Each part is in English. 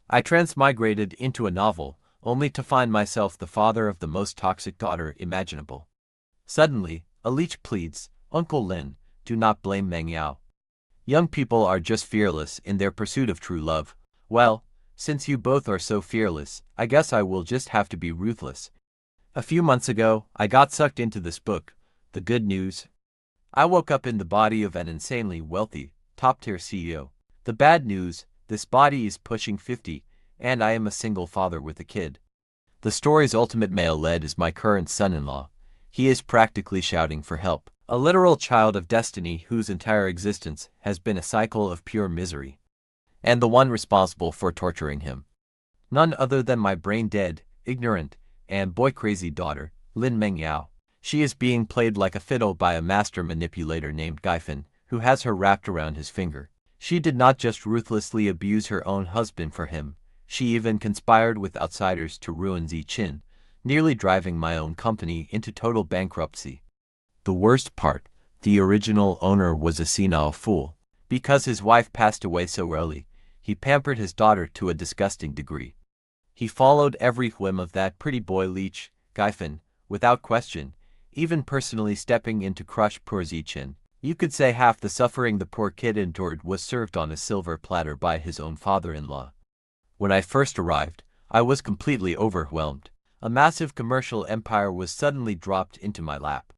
I transmigrated into a novel, only to find myself the father of the most toxic daughter imaginable. Suddenly, a leech pleads, "Uncle Lin, do not blame Mengyao. Young people are just fearless in their pursuit of true love. Well, since you both are so fearless, I guess I will just have to be ruthless." A few months ago, I got sucked into this book. The good news: I woke up in the body of an insanely wealthy, top-tier CEO. The bad news: this body is pushing 50, and I am a single father with a kid. The story's ultimate male lead is my current son-in-law. He is practically shouting for help. A literal child of destiny whose entire existence has been a cycle of pure misery. And the one responsible for torturing him: none other than my brain-dead, ignorant, and boy-crazy daughter, Lin Mengyao. She is being played like a fiddle by a master manipulator named Gaifan, who has her wrapped around his finger. She did not just ruthlessly abuse her own husband for him, she even conspired with outsiders to ruin Xiao Jin, nearly driving my own company into total bankruptcy. The worst part: the original owner was a senile fool. Because his wife passed away so early, he pampered his daughter to a disgusting degree. He followed every whim of that pretty boy leech, Gaifan, without question, even personally stepping in to crush poor Xiao Jin. You could say half the suffering the poor kid endured was served on a silver platter by his own father-in-law. When I first arrived, I was completely overwhelmed. A massive commercial empire was suddenly dropped into my lap.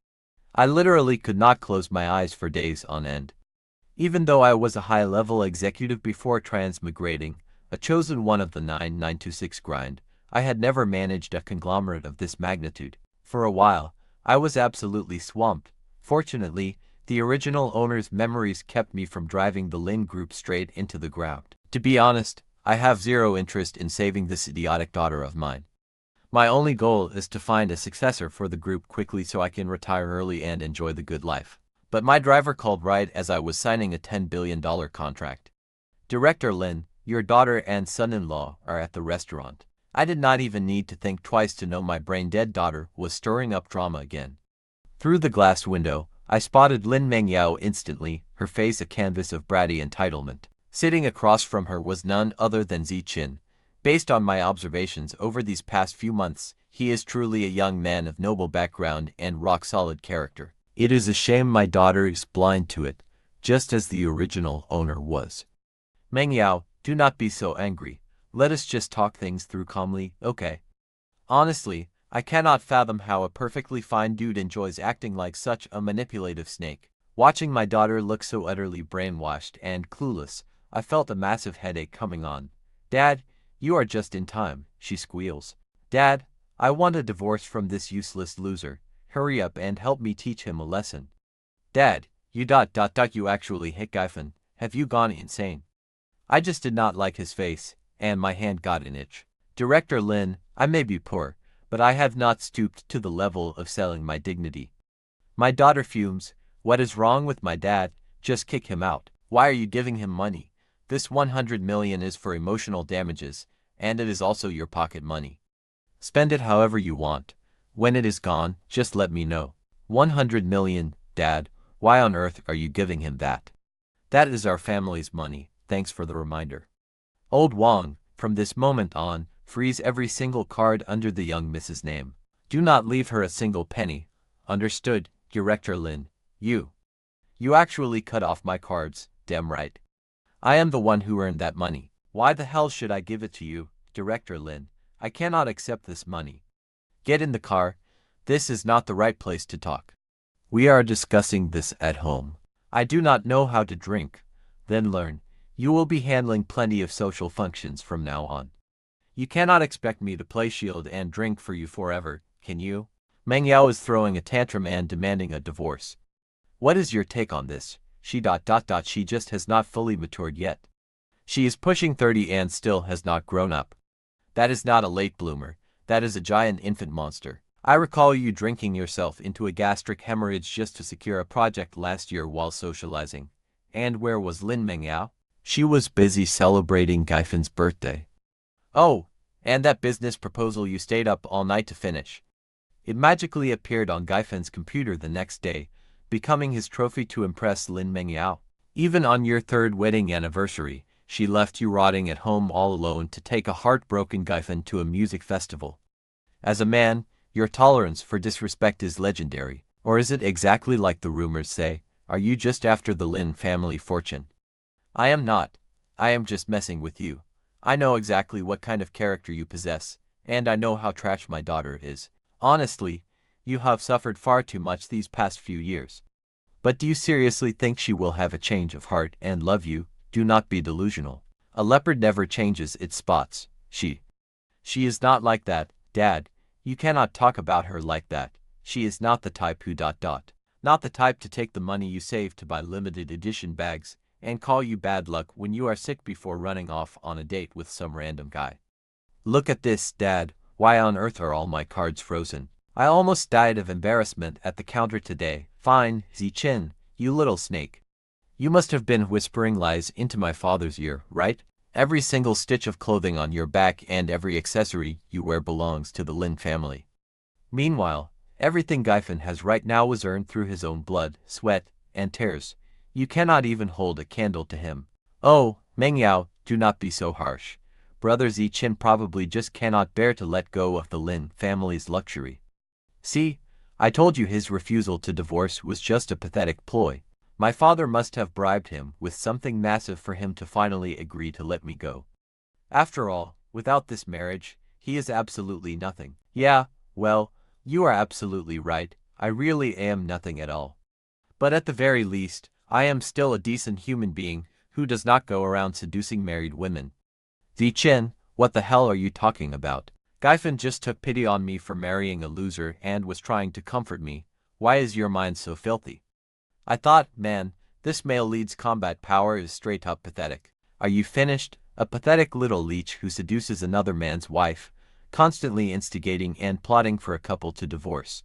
I literally could not close my eyes for days on end. Even though I was a high-level executive before transmigrating, a chosen one of the 9926 grind, I had never managed a conglomerate of this magnitude. For a while, I was absolutely swamped. Fortunately, the original owner's memories kept me from driving the Lin Group straight into the ground. To be honest, I have zero interest in saving this idiotic daughter of mine. My only goal is to find a successor for the group quickly so I can retire early and enjoy the good life. But my driver called right as I was signing a $10 billion contract. "Director Lin, your daughter and son-in-law are at the restaurant." I did not even need to think twice to know my brain-dead daughter was stirring up drama again. Through the glass window, I spotted Lin Mengyao instantly, her face a canvas of bratty entitlement. Sitting across from her was none other than Xiao Jin. Based on my observations over these past few months, he is truly a young man of noble background and rock-solid character. It is a shame my daughter is blind to it, just as the original owner was. "Mengyao, do not be so angry. Let us just talk things through calmly, okay? Honestly, I cannot fathom how a perfectly fine dude enjoys acting like such a manipulative snake." Watching my daughter look so utterly brainwashed and clueless, I felt a massive headache coming on. "Dad, you are just in time," she squeals. "Dad, I want a divorce from this useless loser. Hurry up and help me teach him a lesson." "Dad, you actually hit Gaifan. Have you gone insane?" I just did not like his face, and my hand got an itch. "Director Lin, I may be poor, but I have not stooped to the level of selling my dignity." My daughter fumes. "What is wrong with my dad? Just kick him out. Why are you giving him money? This 100 million is for emotional damages, and it is also your pocket money. Spend it however you want. When it is gone, just let me know." 100 million, Dad, why on earth are you giving him that? "That is our family's money, thanks for the reminder." "Old Wang, from this moment on, freeze every single card under the young Mrs. name. Do not leave her a single penny. Understood, Director Lin? You actually cut off my cards, damn right. I am the one who earned that money. Why the hell should I give it to you, Director Lin? I cannot accept this money. Get in the car. This is not the right place to talk. We are discussing this at home. I do not know how to drink." "Then learn. You will be handling plenty of social functions from now on. You cannot expect me to play shield and drink for you forever, can you?" Mengyao is throwing a tantrum and demanding a divorce. What is your take on this? She just has not fully matured yet. She is pushing 30 and still has not grown up. That is not a late bloomer, that is a giant infant monster. I recall you drinking yourself into a gastric hemorrhage just to secure a project last year while socializing. And where was Lin Mengyao? She was busy celebrating Gaifan's birthday. Oh, and that business proposal you stayed up all night to finish. It magically appeared on Gaifan's computer the next day, becoming his trophy to impress Lin Mengyao. Even on your third wedding anniversary, she left you rotting at home all alone to take a heartbroken Gyfen to a music festival. As a man, your tolerance for disrespect is legendary. Or is it exactly like the rumors say? Are you just after the Lin family fortune? I am not. I am just messing with you. I know exactly what kind of character you possess, and I know how trash my daughter is. Honestly, you have suffered far too much these past few years. But do you seriously think she will have a change of heart and love you? Do not be delusional. A leopard never changes its spots. She is not like that, Dad. You cannot talk about her like that. She is not the type who ... Not the type to take the money you save to buy limited edition bags and call you bad luck when you are sick before running off on a date with some random guy. Look at this, Dad. Why on earth are all my cards frozen? I almost died of embarrassment at the counter today. Fine, Xichen, you little snake. You must have been whispering lies into my father's ear, right? Every single stitch of clothing on your back and every accessory you wear belongs to the Lin family. Meanwhile, everything Gyfen has right now was earned through his own blood, sweat, and tears. You cannot even hold a candle to him. Oh, Mengyao, do not be so harsh. Brother Xichen probably just cannot bear to let go of the Lin family's luxury. See, I told you his refusal to divorce was just a pathetic ploy. My father must have bribed him with something massive for him to finally agree to let me go. After all, without this marriage, he is absolutely nothing. Yeah, well, you are absolutely right. I really am nothing at all. But at the very least, I am still a decent human being who does not go around seducing married women. Xichen, what the hell are you talking about? Gyfen just took pity on me for marrying a loser and was trying to comfort me. Why is your mind so filthy? I thought, man, this male lead's combat power is straight up pathetic. Are you finished? A pathetic little leech who seduces another man's wife, constantly instigating and plotting for a couple to divorce.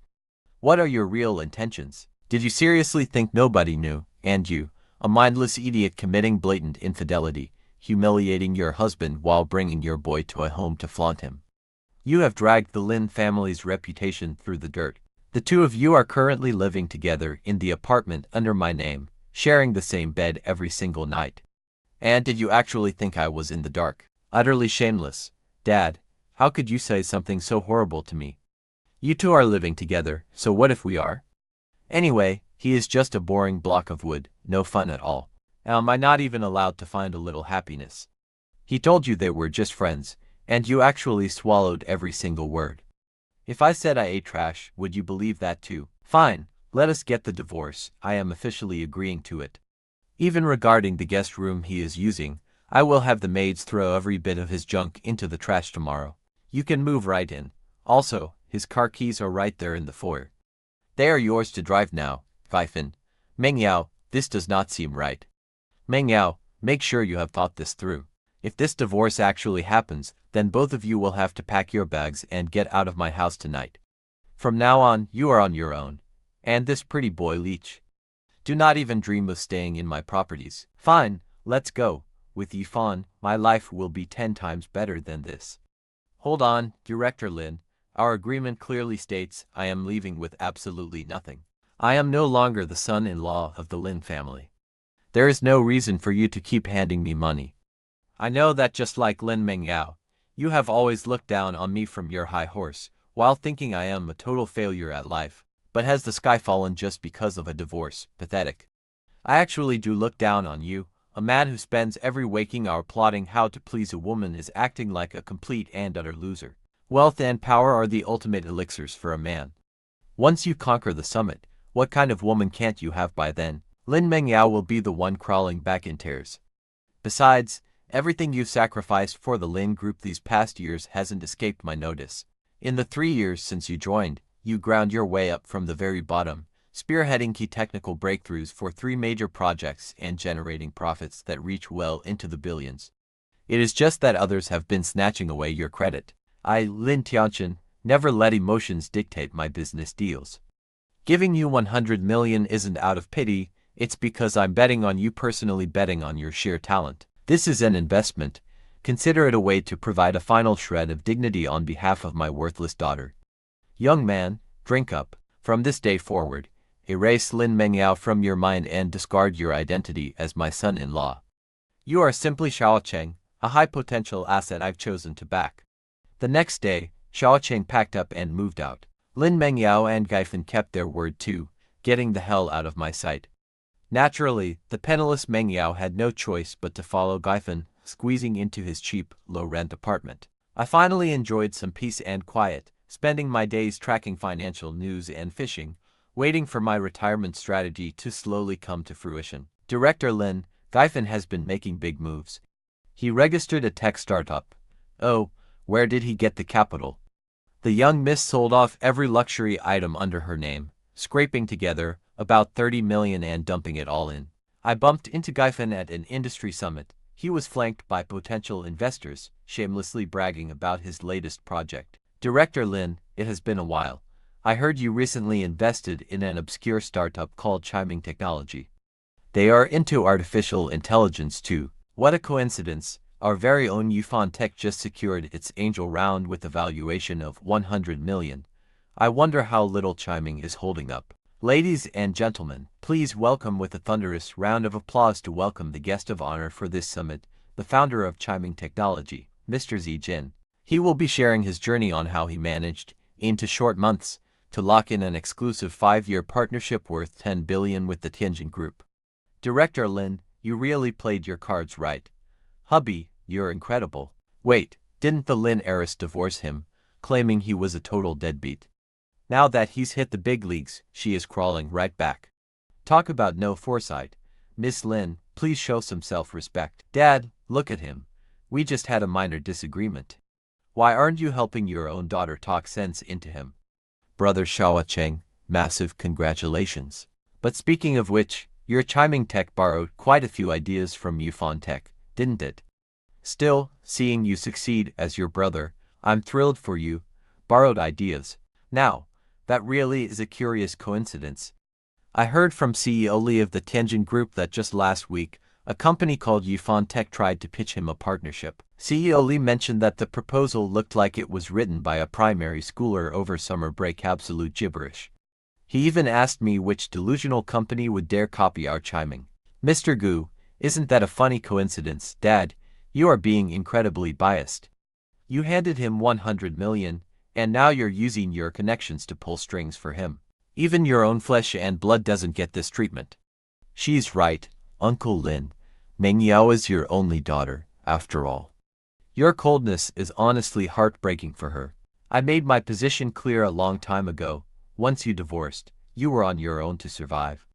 What are your real intentions? Did you seriously think nobody knew, and you, a mindless idiot committing blatant infidelity, humiliating your husband while bringing your boy to a home to flaunt him? You have dragged the Lin family's reputation through the dirt. The two of you are currently living together in the apartment under my name, sharing the same bed every single night. And did you actually think I was in the dark? Utterly shameless. Dad, how could you say something so horrible to me? You two are living together, so what if we are? Anyway, he is just a boring block of wood, no fun at all. Am I not even allowed to find a little happiness? He told you they were just friends, and you actually swallowed every single word. If I said I ate trash, would you believe that too? Fine, let us get the divorce. I am officially agreeing to it. Even regarding the guest room he is using, I will have the maids throw every bit of his junk into the trash tomorrow. You can move right in. Also, his car keys are right there in the foyer. They are yours to drive now, Gyfen. Mengyao, this does not seem right. Mengyao, make sure you have thought this through. If this divorce actually happens, then both of you will have to pack your bags and get out of my house tonight. From now on, you are on your own. And this pretty boy leech. Do not even dream of staying in my properties. Fine, let's go. With Yifan, my life will be 10 times better than this. Hold on, Director Lin. Our agreement clearly states I am leaving with absolutely nothing. I am no longer the son-in-law of the Lin family. There is no reason for you to keep handing me money. I know that just like Lin Mengyao, you have always looked down on me from your high horse, while thinking I am a total failure at life. But has the sky fallen just because of a divorce? Pathetic. I actually do look down on you. A man who spends every waking hour plotting how to please a woman is acting like a complete and utter loser. Wealth and power are the ultimate elixirs for a man. Once you conquer the summit, what kind of woman can't you have by then? Lin Mengyao will be the one crawling back in tears. Besides, everything you've sacrificed for the Lin Group these past years hasn't escaped my notice. In the 3 years since you joined, you ground your way up from the very bottom, spearheading key technical breakthroughs for 3 major projects and generating profits that reach well into the billions. It is just that others have been snatching away your credit. I, Lin Tiancheng, never let emotions dictate my business deals. Giving you 100 million isn't out of pity, it's because I'm betting on you personally, betting on your sheer talent. This is an investment. Consider it a way to provide a final shred of dignity on behalf of my worthless daughter. Young man, drink up. From this day forward, erase Lin Mengyao from your mind and discard your identity as my son-in-law. You are simply Xiao Cheng, a high-potential asset I've chosen to back. The next day, Xiao Cheng packed up and moved out. Lin Mengyao and Gaifan kept their word too, getting the hell out of my sight. Naturally, the penniless Mengyao had no choice but to follow Gaifan, squeezing into his cheap, low-rent apartment. I finally enjoyed some peace and quiet, spending my days tracking financial news and fishing, waiting for my retirement strategy to slowly come to fruition. Director Lin, Gaifan has been making big moves. He registered a tech startup. Oh, where did he get the capital? The young miss sold off every luxury item under her name, scraping together about 30 million and dumping it all in. I bumped into Gaifan at an industry summit. He was flanked by potential investors, shamelessly bragging about his latest project. Director Lin, it has been a while. I heard you recently invested in an obscure startup called Chiming Technology. They are into artificial intelligence too. What a coincidence. Our very own Yufan Tech just secured its angel round with a valuation of 100 million. I wonder how little Chiming is holding up. Ladies and gentlemen, please welcome with a thunderous round of applause to welcome the guest of honor for this summit, the founder of Chiming Technology, Mr. Xiao Jin. He will be sharing his journey on how he managed, into short months, to lock in an exclusive 5-year partnership worth 10 billion with the Tiancheng Group. Director Lin, you really played your cards right. Hubby, you're incredible. Wait, didn't the Lin heiress divorce him, claiming he was a total deadbeat? Now that he's hit the big leagues, she is crawling right back. Talk about no foresight. Miss Lin, please show some self-respect. Dad, look at him. We just had a minor disagreement. Why aren't you helping your own daughter talk sense into him? Brother Xiao Cheng, massive congratulations. But speaking of which, your Chiming Tech borrowed quite a few ideas from Yufan Tech, didn't it? Still, seeing you succeed as your brother, I'm thrilled for you. Borrowed ideas. Now, that really is a curious coincidence. I heard from CEO Li of the Tiancheng Group that just last week, a company called Yufan Tech tried to pitch him a partnership. CEO Li mentioned that the proposal looked like it was written by a primary schooler over summer break, absolute gibberish. He even asked me which delusional company would dare copy our Chiming. Mr. Gu, isn't that a funny coincidence? Dad, you are being incredibly biased. You handed him 100 million, and now you're using your connections to pull strings for him. Even your own flesh and blood doesn't get this treatment. She's right, Uncle Lin. Mengyao is your only daughter, after all. Your coldness is honestly heartbreaking for her. I made my position clear a long time ago. Once you divorced, you were on your own to survive.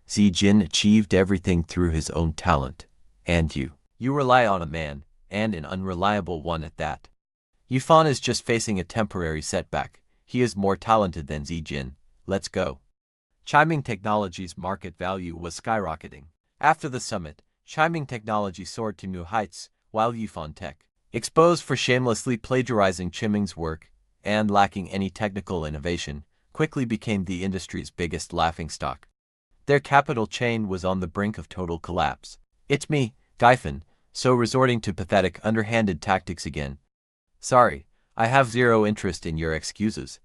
Xiao Jin achieved everything through his own talent, and you rely on a man, and an unreliable one at that. Yufan is just facing a temporary setback. He is more talented than Xiao Jin. Let's go. Chiming Technology's market value was skyrocketing. After the summit, Chiming Technology soared to new heights, while Yufan Tech, exposed for shamelessly plagiarizing Chiming's work and lacking any technical innovation, quickly became the industry's biggest laughingstock. Their capital chain was on the brink of total collapse. It's me, Gaifan, so resorting to pathetic, underhanded tactics again. Sorry, I have zero interest in your excuses.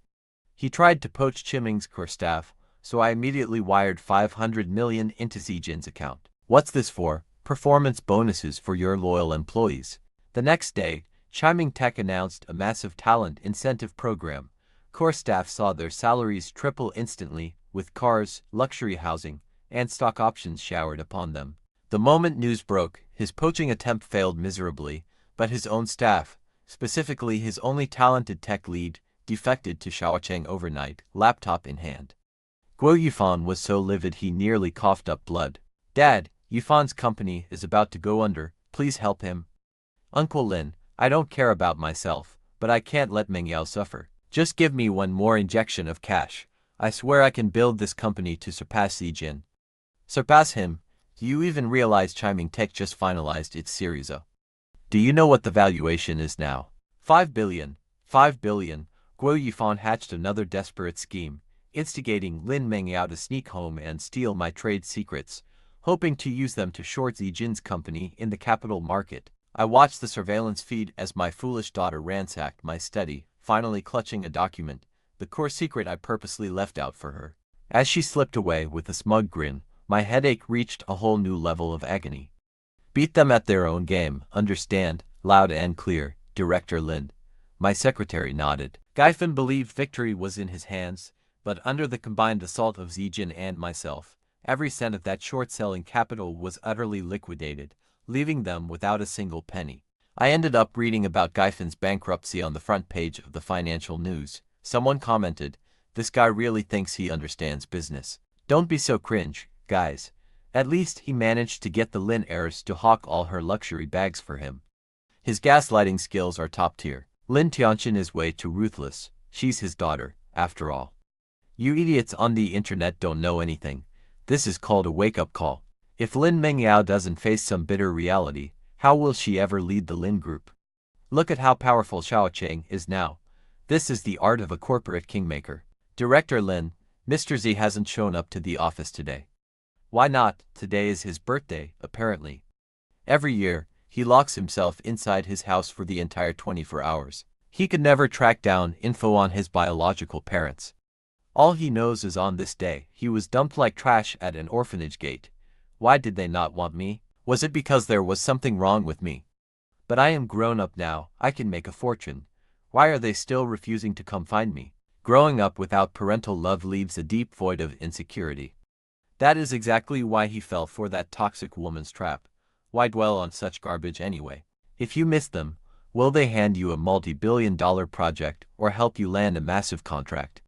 He tried to poach Chiming's core staff, so I immediately wired 500 million into Xiao Jin's account. What's this for? Performance bonuses for your loyal employees. The next day, Chiming Tech announced a massive talent incentive program. Core staff saw their salaries triple instantly, with cars, luxury housing, and stock options showered upon them. The moment news broke, his poaching attempt failed miserably, but his own staff, specifically his only talented tech lead, defected to Xiao Cheng overnight, laptop in hand. Guo Yufan was so livid he nearly coughed up blood. Dad, Yufan's company is about to go under, please help him. Uncle Lin, I don't care about myself, but I can't let Mengyao suffer. Just give me one more injection of cash. I swear I can build this company to surpass Xiao Jin. Surpass him? Do you even realize Chiming Tech just finalized its Series A? Do you know what the valuation is now? 5 billion. 5 billion. Guo Yufan hatched another desperate scheme, instigating Lin Mengyao to sneak home and steal my trade secrets, hoping to use them to short Xiao Jin's company in the capital market. I watched the surveillance feed as my foolish daughter ransacked my study, finally clutching a document, the core secret I purposely left out for her. As she slipped away with a smug grin, my headache reached a whole new level of agony. Beat them at their own game, understand, loud and clear, Director Lin. My secretary nodded. Gaifan believed victory was in his hands, but under the combined assault of Xiao Jin and myself, every cent of that short-selling capital was utterly liquidated, leaving them without a single penny. I ended up reading about Gaifan's bankruptcy on the front page of the financial news. Someone commented, "This guy really thinks he understands business. Don't be so cringe, guys. At least he managed to get the Lin heiress to hawk all her luxury bags for him. His gaslighting skills are top tier. Lin Tiancheng is way too ruthless. She's his daughter, after all. You idiots on the internet don't know anything. This is called a wake-up call. If Lin Mengyao doesn't face some bitter reality, how will she ever lead the Lin Group? Look at how powerful Xiao Jin is now. This is the art of a corporate kingmaker. Director Lin, Mr. Z hasn't shown up to the office today. Why not? Today is his birthday, apparently. Every year, he locks himself inside his house for the entire 24 hours. He could never track down info on his biological parents. All he knows is on this day, he was dumped like trash at an orphanage gate. Why did they not want me? Was it because there was something wrong with me? But I am grown up now, I can make a fortune. Why are they still refusing to come find me? Growing up without parental love leaves a deep void of insecurity. That is exactly why he fell for that toxic woman's trap. Why dwell on such garbage anyway? If you miss them, will they hand you a multi-billion-dollar project or help you land a massive contract?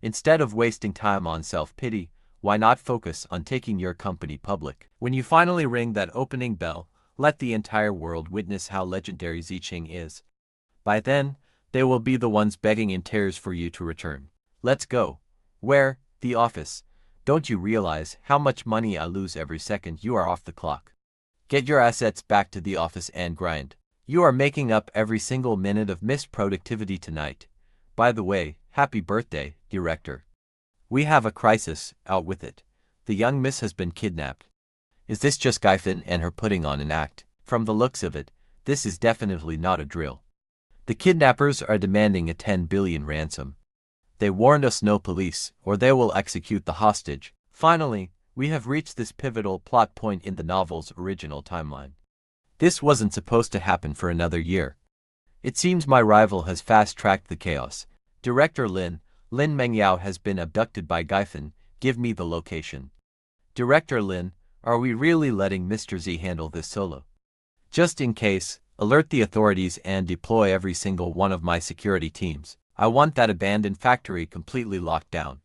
Instead of wasting time on self-pity, why not focus on taking your company public? When you finally ring that opening bell, let the entire world witness how legendary Xiao Jin is. By then, they will be the ones begging in tears for you to return. Let's go. Where? The office. Don't you realize how much money I lose every second you are off the clock? Get your assets back to the office and grind. You are making up every single minute of missed productivity tonight. By the way, happy birthday, Director. We have a crisis, out with it. The young miss has been kidnapped. Is this just Gaifan and her putting on an act? From the looks of it, this is definitely not a drill. The kidnappers are demanding a 10 billion ransom. They warned us no police, or they will execute the hostage. Finally, we have reached this pivotal plot point in the novel's original timeline. This wasn't supposed to happen for another year. It seems my rival has fast-tracked the chaos. Director Lin Mengyao has been abducted by Gaifan. Give me the location. Director Lin, are we really letting Mr. Z handle this solo? Just in case, alert the authorities and deploy every single one of my security teams. I want that abandoned factory completely locked down.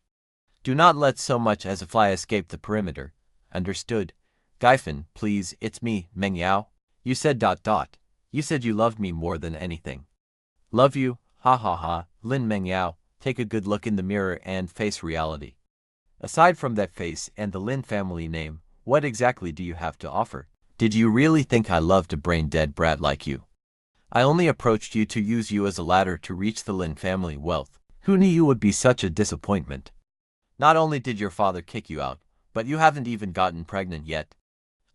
Do not let so much as a fly escape the perimeter. Understood? Gaifan, please, it's me, Mengyao. You said ... You said you loved me more than anything. Love you, ha ha ha, Lin Mengyao, take a good look in the mirror and face reality. Aside from that face and the Lin family name, what exactly do you have to offer? Did you really think I loved a brain-dead brat like you? I only approached you to use you as a ladder to reach the Lin family wealth. Who knew you would be such a disappointment? Not only did your father kick you out, but you haven't even gotten pregnant yet.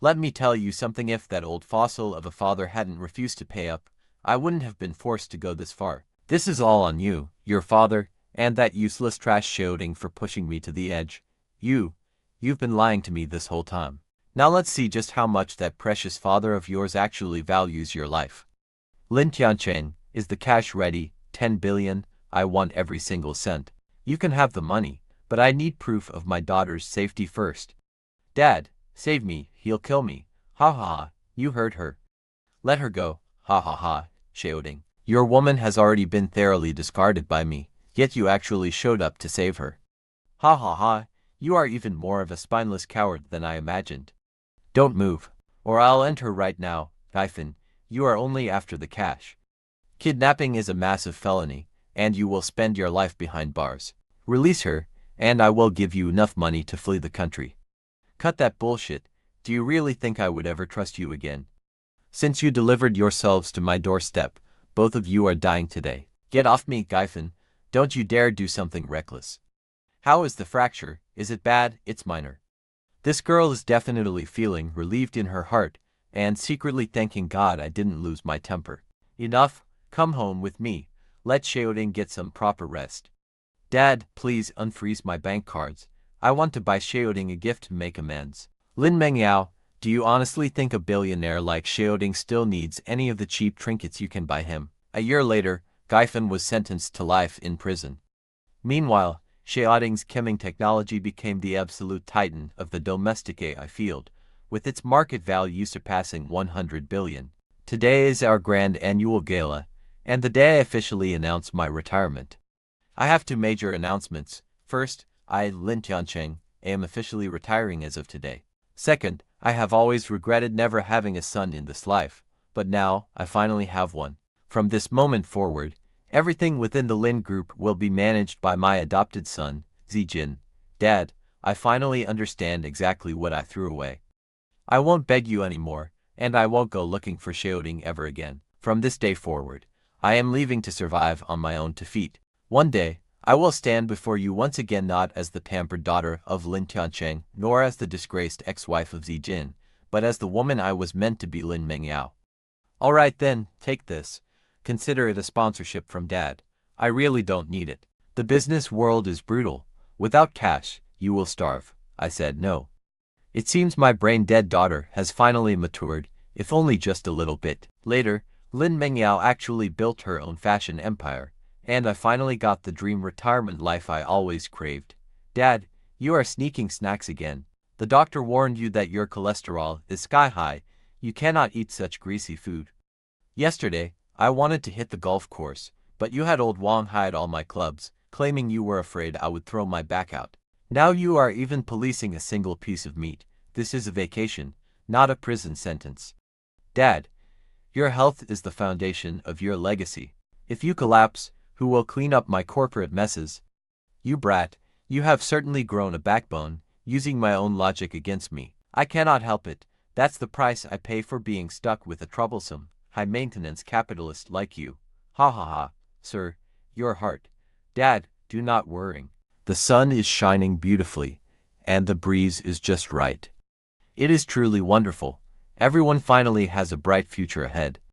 Let me tell you something, if that old fossil of a father hadn't refused to pay up, I wouldn't have been forced to go this far. This is all on you, your father, and that useless trash Xiao Jin for pushing me to the edge. You've been lying to me this whole time. Now let's see just how much that precious father of yours actually values your life. Lin Tiancheng, is the cash ready? 10 billion, I want every single cent. You can have the money, but I need proof of my daughter's safety first. Dad, save me, he'll kill me. Ha ha ha, you heard her. Let her go, ha ha ha, Xiao Jin. Your woman has already been thoroughly discarded by me, yet you actually showed up to save her. Ha ha ha, you are even more of a spineless coward than I imagined. Don't move, or I'll end her right now, Gaifan. You are only after the cash. Kidnapping is a massive felony, and you will spend your life behind bars. Release her, and I will give you enough money to flee the country. Cut that bullshit. Do you really think I would ever trust you again? Since you delivered yourselves to my doorstep, both of you are dying today. Get off me, Gaifan. Don't you dare do something reckless. How is the fracture? Is it bad? It's minor. This girl is definitely feeling relieved in her heart, and secretly thanking God I didn't lose my temper. Enough, come home with me. Let Xiao Jin get some proper rest. Dad, please unfreeze my bank cards. I want to buy Xiao Jin a gift to make amends. Lin Mengyao, Do you honestly think a billionaire like Xiao Jin still needs any of the cheap trinkets you can buy him? A year later, Gaifan was sentenced to life in prison. Meanwhile, Xiao Jin's cheming technology became the absolute titan of the domestic AI field, with its market value surpassing 100 billion. Today is our grand annual gala, and the day I officially announce my retirement. I have two major announcements. First, I, Lin Tiancheng, am officially retiring as of today. Second, I have always regretted never having a son in this life, but now I finally have one. From this moment forward, everything within the Lin Group will be managed by my adopted son, Xiao Jin. Dad, I finally understand exactly what I threw away. I won't beg you anymore, and I won't go looking for Xiao Jin ever again. From this day forward, I am leaving to survive on my own 2 feet. One day, I will stand before you once again not as the pampered daughter of Lin Tiancheng, nor as the disgraced ex-wife of Xiao Jin, but as the woman I was meant to be, Lin Mengyao. Alright then, take this. Consider it a sponsorship from Dad. I really don't need it. The business world is brutal. Without cash, you will starve. I said no. It seems my brain-dead daughter has finally matured, if only just a little bit. Later, Lin Mengyao actually built her own fashion empire, and I finally got the dream retirement life I always craved. Dad, you are sneaking snacks again. The doctor warned you that your cholesterol is sky high. You cannot eat such greasy food. Yesterday, I wanted to hit the golf course, but you had old Wang hide all my clubs, claiming you were afraid I would throw my back out. Now you are even policing a single piece of meat. This is a vacation, not a prison sentence. Dad, your health is the foundation of your legacy. If you collapse, who will clean up my corporate messes? You brat, you have certainly grown a backbone, using my own logic against me. I cannot help it. That's the price I pay for being stuck with a troublesome, high-maintenance capitalist like you. Ha ha ha, sir, your heart. Dad, do not worry. The sun is shining beautifully, and the breeze is just right. It is truly wonderful. Everyone finally has a bright future ahead.